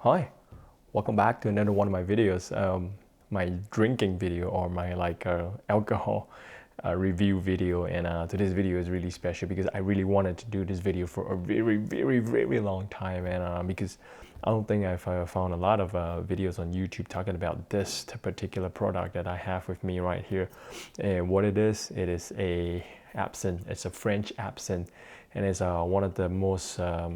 Hi, welcome back to another one of my videos, my drinking video or my alcohol review video. And today's video is really special because I really wanted to do this video for a very long time, and because I don't think I've found a lot of videos on YouTube talking about this particular product that I have with me right here. And what it is a absinthe. It's a French absinthe, and it's one of the most a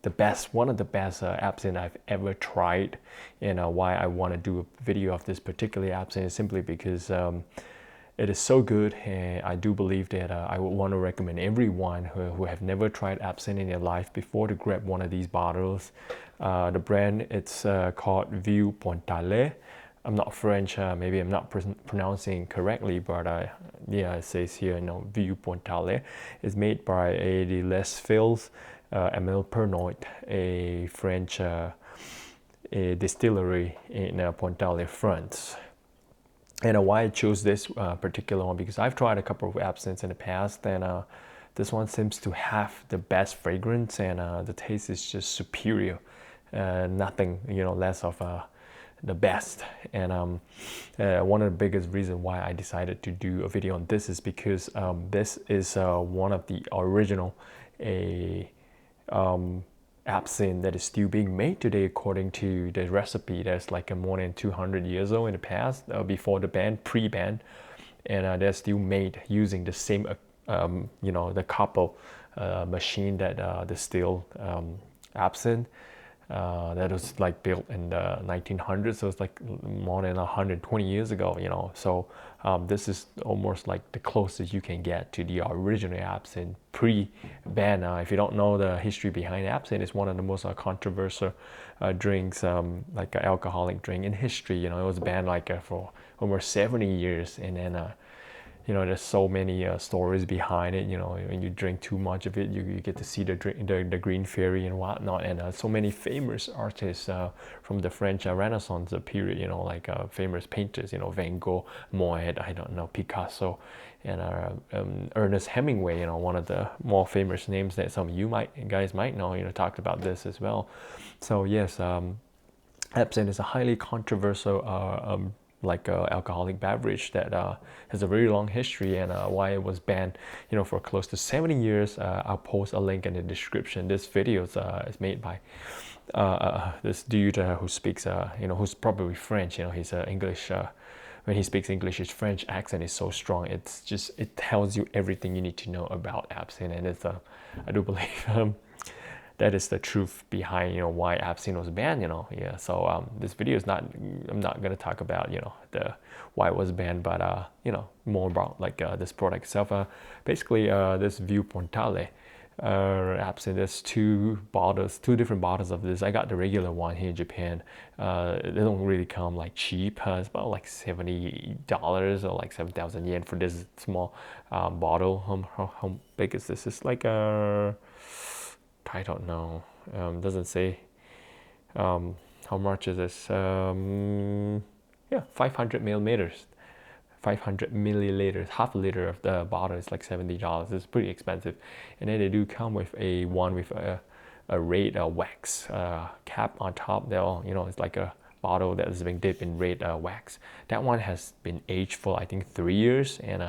the best, one of the best absinthe I've ever tried. And why I want to do a video of this particular absinthe is simply because it is so good, and I do believe that I would want to recommend everyone who have never tried absinthe in their life before to grab one of these bottles. The brand, it's called Vieux Pontarlier. I'm not French, maybe I'm not pronouncing correctly, but yeah, it says here, Vieux Pontarlier is made by the Les Fils Emile Pernot, a French a distillery in Pontarlier, France. And why I chose this particular one, because I've tried a couple of absinthes in the past, and this one seems to have the best fragrance, and the taste is just superior. Nothing, less of the best. And one of the biggest reasons why I decided to do a video on this is because this is one of the original absinthe that is still being made today according to the recipe that's like more than 200 years old in the past, before the ban, pre-ban, and they're still made using the same the couple machine that distill absinthe. That was like built in the 1900s, so it's like more than 120 years ago. So this is almost like the closest you can get to the original absinthe pre-ban. If you don't know the history behind absinthe, it's one of the most controversial drinks, like an alcoholic drink in history. It was banned for almost 70 years, and then there's so many stories behind it. When you drink too much of it, you get to see the green fairy and whatnot. And so many famous artists from the French Renaissance period, famous painters, Van Gogh, Monet, I don't know, Picasso, and Ernest Hemingway, one of the more famous names that some of you guys might know, talked about this as well. So yes, absinthe is a highly controversial alcoholic beverage that has a very long history, and why it was banned for close to 70 years. I'll post a link in the description. This video is made by this dude who speaks who's probably French. He's English. When he speaks English, his French accent is so strong. It tells you everything you need to know about absinthe, and it's I do believe that is the truth behind why absinthe was banned. Yeah. So this video is not, I'm not going to talk about the why it was banned, but more about this product itself. Basically, this Vieux Pontarlier absinthe, there's two different bottles of this. I got the regular one here in Japan. They don't really come cheap. It's about like $70 or like 7,000 yen for this small bottle. How big is this? It's like I don't know. Doesn't say how much is this. Yeah, 500 milliliters. 500 milliliters, half a liter of the bottle is like $70. It's pretty expensive. And then they do come with a one with a red wax cap on top. They'll, it's like a bottle that is being dipped in red wax. That one has been aged for I think 3 years, and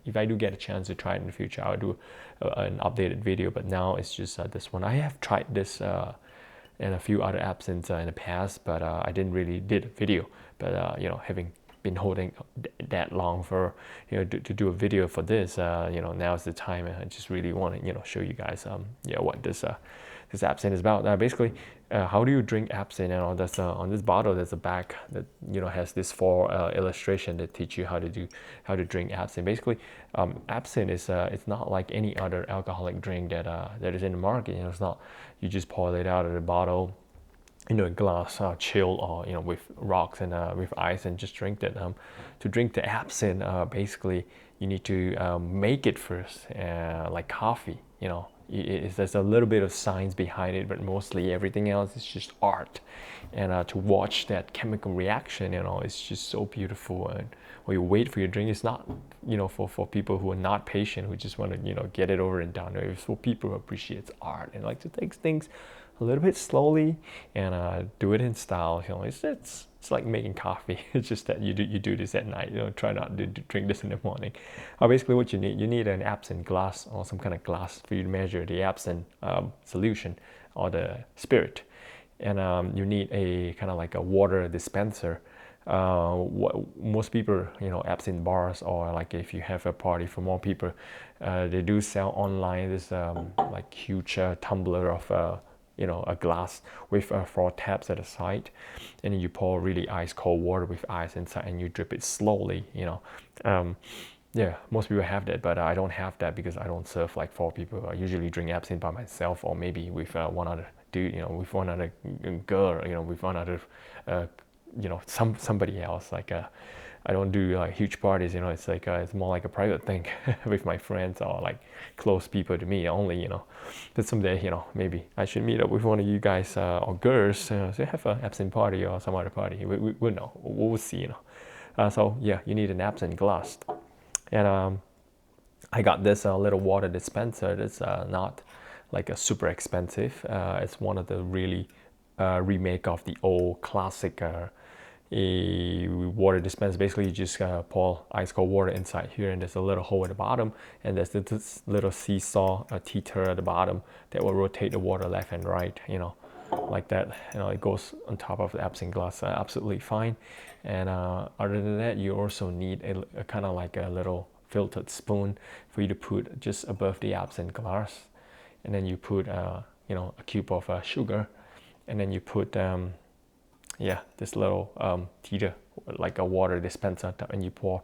if I do get a chance to try it in the future, I'll do an updated video. But now it's just this one. I have tried this and a few other absinthes in the past, but I didn't really did a video. But having been holding that long for to do a video for this, now is the time. I just really want to show you guys what this absinthe is about. Basically, how do you drink absinthe? That's on this bottle. There's a back that has this 4 illustration that teach you how to drink absinthe. Basically, absinthe is it's not like any other alcoholic drink that is in the market. It's not you just pour it out of the bottle, a glass, chill, or with rocks and with ice, and just drink that. To drink the absinthe, basically you need to make it first, like coffee. There's a little bit of science behind it, but mostly everything else is just art. And to watch that chemical reaction, it's just so beautiful. And when you wait for your drink, it's not, for people who are not patient, who just want to, get it over and done. It's for people who appreciate art and like to take things a little bit slowly and do it in style. You know, it's like making coffee. It's just that you do this at night. You know, try not to drink this in the morning. Basically, what you need an absinthe glass or some kind of glass for you to measure the absinthe solution or the spirit, and you need a kind of like a water dispenser. Most people, you know, absinthe bars, or like if you have a party for more people, they do sell online this like huge tumbler of you know, a glass with 4 taps at the side, and then you pour really ice cold water with ice inside, and you drip it slowly. You know, yeah, most people have that, but I don't have that because I don't serve like 4 people. I usually drink absinthe by myself, or maybe with one other dude, you know, with one other girl, you know, with one other, you know, somebody else. Like, I don't do like huge parties, you know. It's like it's more like a private thing with my friends or like close people to me only, you know. But someday, you know, maybe I should meet up with one of you guys or girls, so have an absinthe party or some other party. We'll know. We'll see, you know. So yeah, you need an absinthe glass, and I got this little water dispenser. It's not like a super expensive. It's one of the really remake of the old classic a water dispenser. Basically, you just pour ice cold water inside here, and there's a little hole at the bottom, and there's this little seesaw, a teeter at the bottom that will rotate the water left and right, you know, like that. You know, it goes on top of the absinthe glass, absolutely fine. And other than that, you also need a kind of like a little filtered spoon for you to put just above the absinthe glass, and then you put you know, a cube of sugar, and then you put yeah, this little teeter, like a water dispenser, and you pour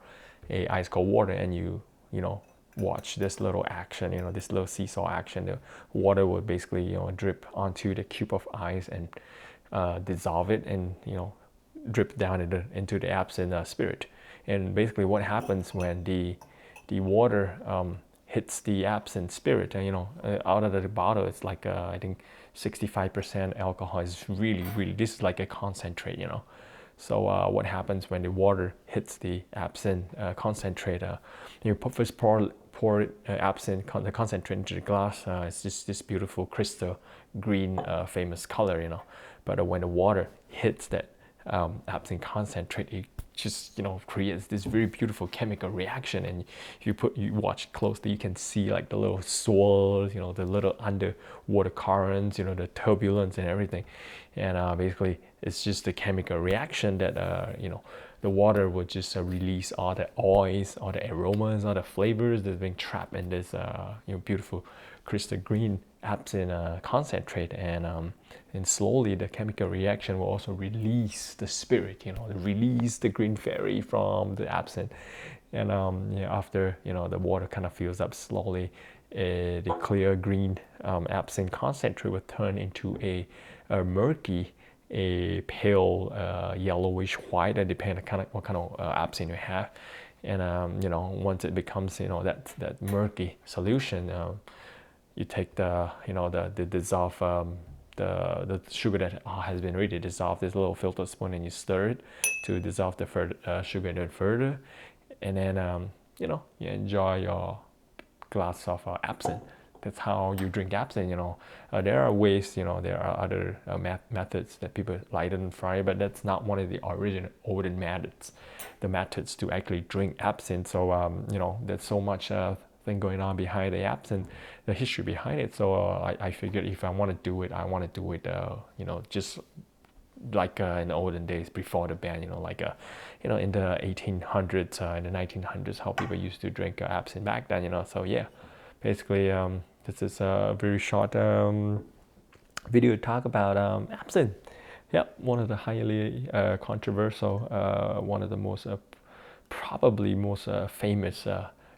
a ice cold water, and you know, watch this little action, you know, this little seesaw action. The water will basically, you know, drip onto the cube of ice and dissolve it, and, you know, drip down into the absinthe spirit. And basically what happens when the water hits the absinthe spirit, you know, out of the bottle, it's like I think 65% alcohol. Is really, this is like a concentrate, you know. So what happens when the water hits the absinthe concentrate? You first pour absinthe the concentrate into the glass. It's just this beautiful crystal green famous color, you know. But when the water hits that absinthe concentrate, it just, you know, creates this very beautiful chemical reaction. And if you watch closely, you can see like the little swirls, you know, the little underwater currents, you know, the turbulence and everything. And basically it's just a chemical reaction that you know, the water will just release all the oils, all the aromas, all the flavors that's being trapped in this you know, beautiful crystal green absinthe concentrate. And slowly the chemical reaction will also release the spirit, you know, release the green fairy from the absinthe. And yeah, after, you know, the water kind of fills up slowly, the clear green absinthe concentrate will turn into a murky, a pale yellowish white, depending on what kind of absinthe you have. And you know, once it becomes, you know, that murky solution, you take the, you know, the dissolve the sugar that has been already dissolved, this little filter spoon, and you stir it to dissolve the sugar even further. And then you know, you enjoy your glass of absinthe. That's how you drink absinthe, you know. There are ways, you know, there are other methods that people light it and fry, but that's not one of the original olden methods, the methods to actually drink absinthe. So you know, there's so much thing going on behind the absinthe, the history behind it. So I figured if I want to do it, I want to do it you know, just like in the olden days before the ban, you know, like you know, in the 1800s, in the 1900s, how people used to drink absinthe back then, you know. So yeah, basically this is a very short video to talk about absinthe. Yep, one of the highly controversial, one of the most probably most famous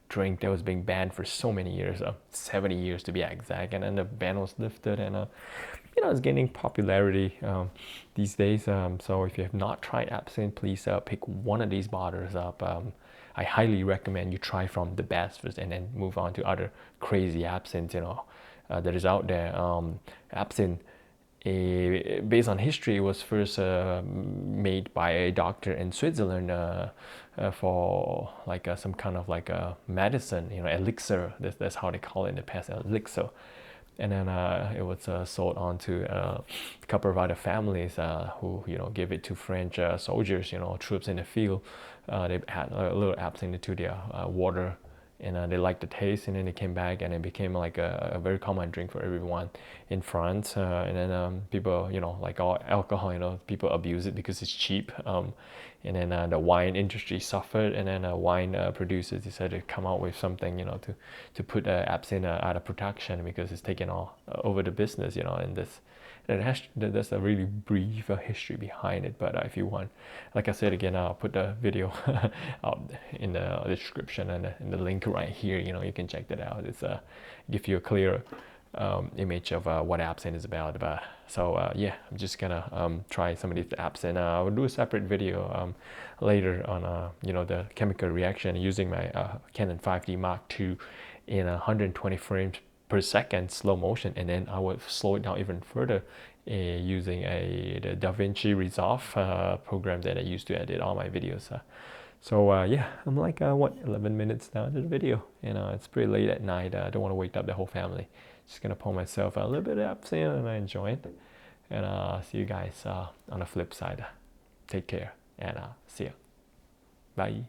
drink that was being banned for so many years, 70 years to be exact, and then the ban was lifted, and you know, it's gaining popularity these days. So if you have not tried absinthe, please pick one of these bottles up. I highly recommend you try from the best first, and then move on to other crazy absinthe, you know, that is out there. Absinthe, based on history, was first made by a doctor in Switzerland for like some kind of like a medicine, you know, elixir. That's how they call it in the past, elixir. and then it was sold on to a couple of other families who gave it to French soldiers, troops in the field. They had a little absinthe into their water, and they liked the taste, and then they came back, and it became like a very common drink for everyone in France. And then people, like all alcohol, people abuse it because it's cheap. And then the wine industry suffered, and then wine producers decided to come out with something, to put absinthe out of production because it's taken all over the business, and this. There's a really brief history behind it, but if you want, like I said again, I'll put the video out in the description and in the link right here. You can check that out. It's give you a clear image of what absinthe is about. So yeah, I'm just gonna try some of these absinthe. I will do a separate video later on the chemical reaction using my Canon 5D Mark II in 120 frames per second slow motion, and then I will slow it down even further using the DaVinci Resolve program that I use to edit all my videos. So yeah, I'm like 11 minutes down to the video, it's pretty late at night. I don't want to wake up the whole family. Just gonna pour myself a little bit of absinthe and I enjoy it, and see you guys on the flip side. Take care, and see ya. Bye.